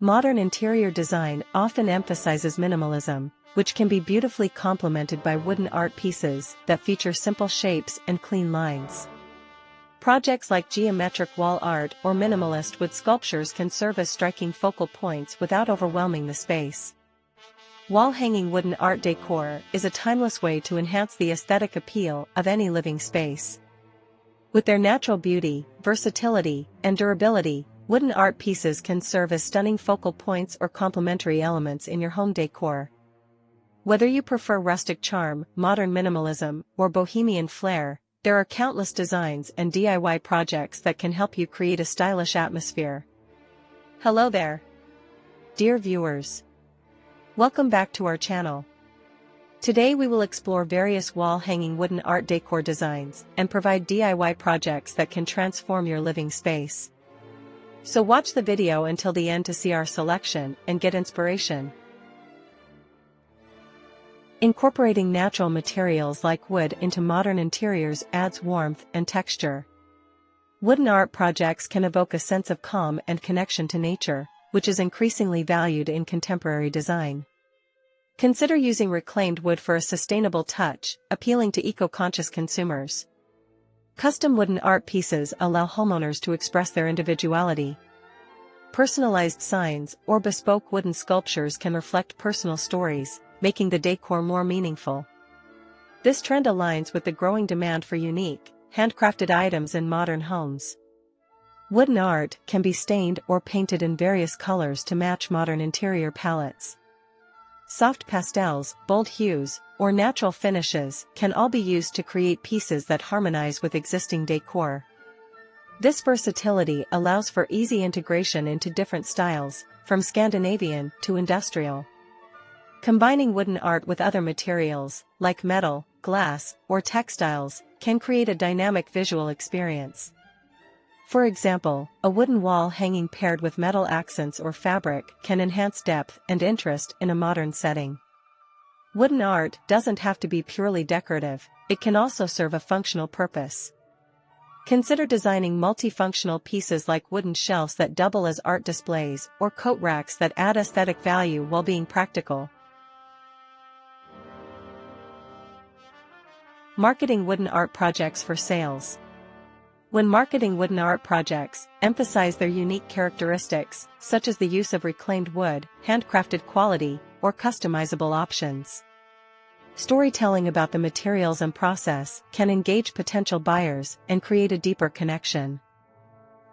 Modern interior design often emphasizes minimalism, which can be beautifully complemented by wooden art pieces that feature simple shapes and clean lines. Projects like geometric wall art or minimalist wood sculptures can serve as striking focal points without overwhelming the space. Wall-hanging wooden art decor is a timeless way to enhance the aesthetic appeal of any living space. With their natural beauty, versatility, and durability, wooden art pieces can serve as stunning focal points or complementary elements in your home decor. Whether you prefer rustic charm, modern minimalism, or bohemian flair, there are countless designs and DIY projects that can help you create a stylish atmosphere. Hello there, dear viewers. Welcome back to our channel. Today we will explore various wall-hanging wooden art decor designs and provide DIY projects that can transform your living space. So watch the video until the end to see our selection and get inspiration. Incorporating natural materials like wood into modern interiors adds warmth and texture. Wooden art projects can evoke a sense of calm and connection to nature, which is increasingly valued in contemporary design. Consider using reclaimed wood for a sustainable touch, appealing to eco-conscious consumers. Custom wooden art pieces allow homeowners to express their individuality. Personalized signs or bespoke wooden sculptures can reflect personal stories, making the decor more meaningful. This trend aligns with the growing demand for unique, handcrafted items in modern homes. Wooden art can be stained or painted in various colors to match modern interior palettes. Soft pastels, bold hues, or natural finishes can all be used to create pieces that harmonize with existing decor. This versatility allows for easy integration into different styles, from Scandinavian to industrial. Combining wooden art with other materials, like metal, glass, or textiles, can create a dynamic visual experience. For example, a wooden wall hanging paired with metal accents or fabric can enhance depth and interest in a modern setting. Wooden art doesn't have to be purely decorative, it can also serve a functional purpose. Consider designing multifunctional pieces like wooden shelves that double as art displays or coat racks that add aesthetic value while being practical. Marketing wooden art projects for sales. When marketing wooden art projects, emphasize their unique characteristics, such as the use of reclaimed wood, handcrafted quality, or customizable options. Storytelling about the materials and process can engage potential buyers and create a deeper connection.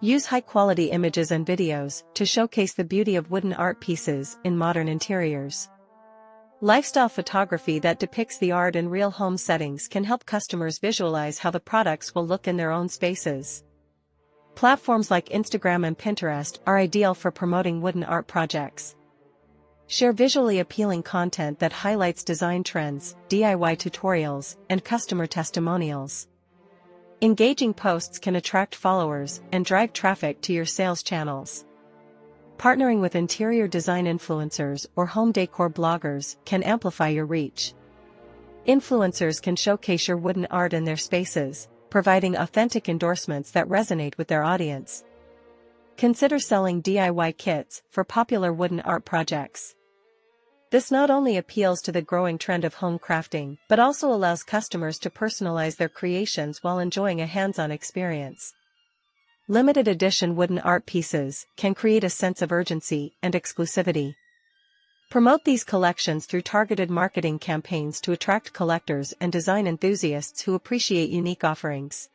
Use high-quality images and videos to showcase the beauty of wooden art pieces in modern interiors. Lifestyle photography that depicts the art in real home settings can help customers visualize how the products will look in their own spaces. Platforms like Instagram and Pinterest are ideal for promoting wooden art projects. Share visually appealing content that highlights design trends, DIY tutorials, and customer testimonials. Engaging posts can attract followers and drive traffic to your sales channels. Partnering with interior design influencers or home decor bloggers can amplify your reach. Influencers can showcase your wooden art in their spaces, providing authentic endorsements that resonate with their audience. Consider selling DIY kits for popular wooden art projects. This not only appeals to the growing trend of home crafting, but also allows customers to personalize their creations while enjoying a hands-on experience. Limited edition wooden art pieces can create a sense of urgency and exclusivity. Promote these collections through targeted marketing campaigns to attract collectors and design enthusiasts who appreciate unique offerings.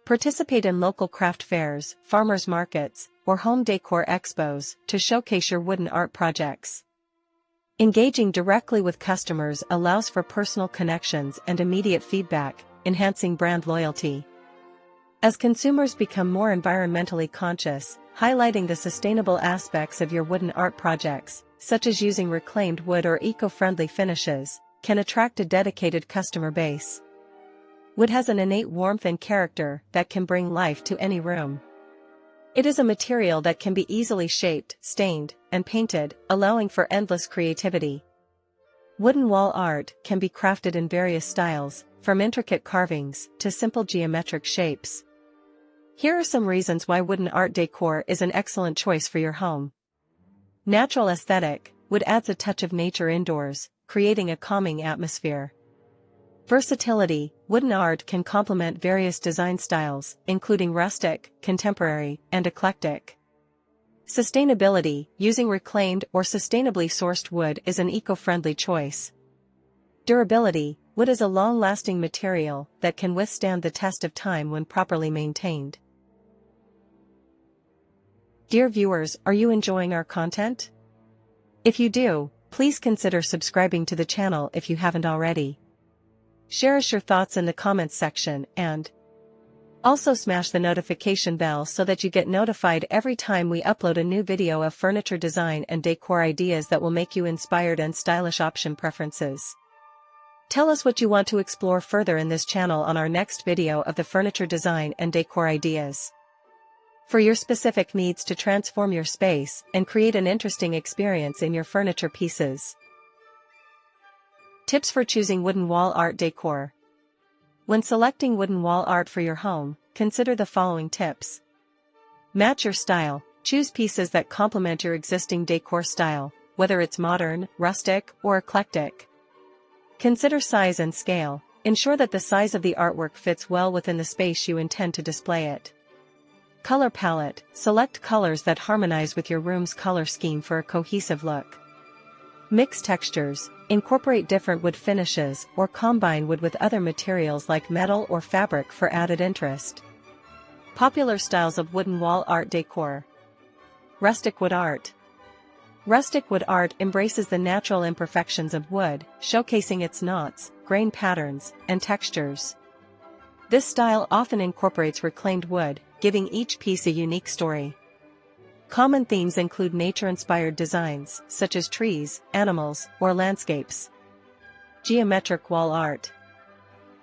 Participate in local craft fairs, farmers markets, or home decor expos to showcase your wooden art projects. Engaging directly with customers allows for personal connections and immediate feedback, enhancing brand loyalty. As consumers become more environmentally conscious, highlighting the sustainable aspects of your wooden art projects, such as using reclaimed wood or eco-friendly finishes, can attract a dedicated customer base. Wood has an innate warmth and character that can bring life to any room. It is a material that can be easily shaped, stained, and painted, allowing for endless creativity. Wooden wall art can be crafted in various styles, from intricate carvings to simple geometric shapes. Here are some reasons why wooden art decor is an excellent choice for your home. Natural aesthetic, wood adds a touch of nature indoors, creating a calming atmosphere. Versatility, wooden art can complement various design styles, including rustic, contemporary, and eclectic. Sustainability, using reclaimed or sustainably sourced wood is an eco-friendly choice. Durability, wood is a long-lasting material that can withstand the test of time when properly maintained. Dear viewers, are you enjoying our content? If you do, please consider subscribing to the channel if you haven't already. Share us your thoughts in the comments section and also smash the notification bell so that you get notified every time we upload a new video of furniture design and decor ideas that will make you inspired and stylish option preferences. Tell us what you want to explore further in this channel on our next video of the furniture design and decor ideas. For your specific needs to transform your space and create an interesting experience in your furniture pieces. Tips for choosing wooden wall art decor. When selecting wooden wall art for your home, consider the following tips. Match your style. Choose pieces that complement your existing decor style, whether it's modern, rustic, or eclectic. Consider size and scale. Ensure that the size of the artwork fits well within the space you intend to display it. Color palette. Select colors that harmonize with your room's color scheme for a cohesive look. Mix textures. Incorporate different wood finishes or combine wood with other materials like metal or fabric for added interest. Popular styles of wooden wall art decor. Rustic wood art. Rustic wood art embraces the natural imperfections of wood, showcasing its knots, grain patterns, and textures. This style often incorporates reclaimed wood, giving each piece a unique story. Common themes include nature-inspired designs, such as trees, animals, or landscapes. Geometric wall art.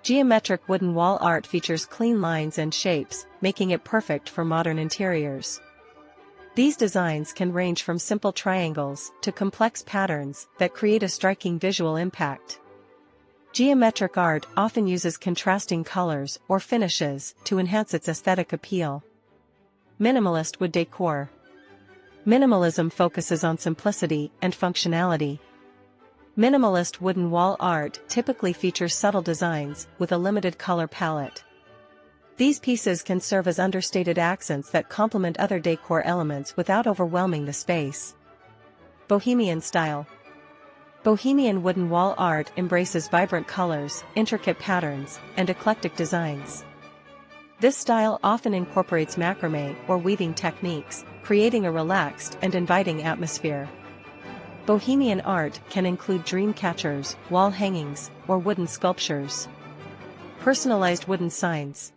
Geometric wooden wall art features clean lines and shapes, making it perfect for modern interiors. These designs can range from simple triangles to complex patterns that create a striking visual impact. Geometric art often uses contrasting colors or finishes to enhance its aesthetic appeal. Minimalist wood decor. Minimalism focuses on simplicity and functionality. Minimalist wooden wall art typically features subtle designs with a limited color palette. These pieces can serve as understated accents that complement other decor elements without overwhelming the space. Bohemian style. Bohemian wooden wall art embraces vibrant colors, intricate patterns, and eclectic designs. This style often incorporates macrame or weaving techniques, creating a relaxed and inviting atmosphere. Bohemian art can include dream catchers, wall hangings, or wooden sculptures. Personalized wooden signs.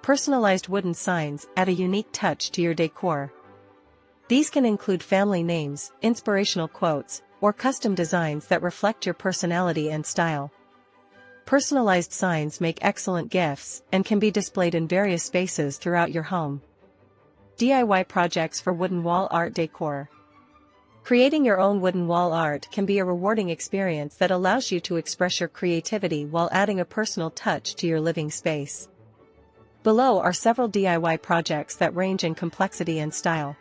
Personalized wooden signs add a unique touch to your decor. These can include family names, inspirational quotes, or custom designs that reflect your personality and style. Personalized signs make excellent gifts and can be displayed in various spaces throughout your home. DIY projects for wooden wall art decor. Creating your own wooden wall art can be a rewarding experience that allows you to express your creativity while adding a personal touch to your living space. Below are several DIY projects that range in complexity and style.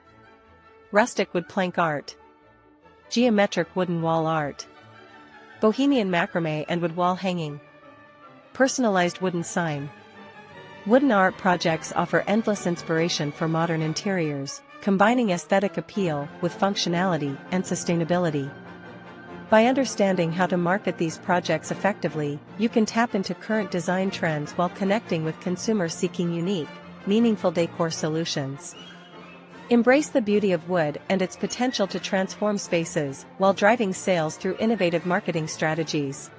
Rustic wood plank art. Geometric wooden wall art. Bohemian macrame and wood wall hanging. Personalized wooden sign. Wooden art projects offer endless inspiration for modern interiors, combining aesthetic appeal with functionality and sustainability. By understanding how to market these projects effectively, you can tap into current design trends while connecting with consumers seeking unique, meaningful decor solutions. Embrace the beauty of wood and its potential to transform spaces while driving sales through innovative marketing strategies.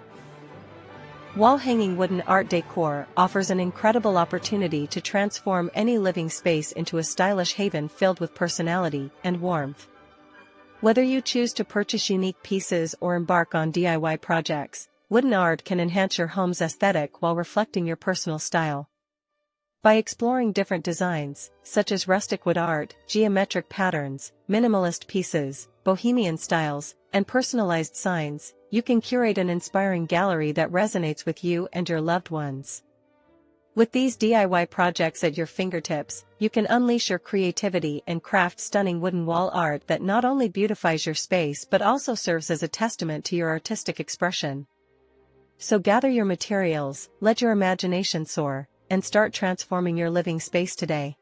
Wall-hanging wooden art decor offers an incredible opportunity to transform any living space into a stylish haven filled with personality and warmth. Whether you choose to purchase unique pieces or embark on DIY projects, wooden art can enhance your home's aesthetic while reflecting your personal style. By exploring different designs, such as rustic wood art, geometric patterns, minimalist pieces, bohemian styles, and personalized signs, you can curate an inspiring gallery that resonates with you and your loved ones. With these DIY projects at your fingertips, you can unleash your creativity and craft stunning wooden wall art that not only beautifies your space but also serves as a testament to your artistic expression. So gather your materials, let your imagination soar, and start transforming your living space today.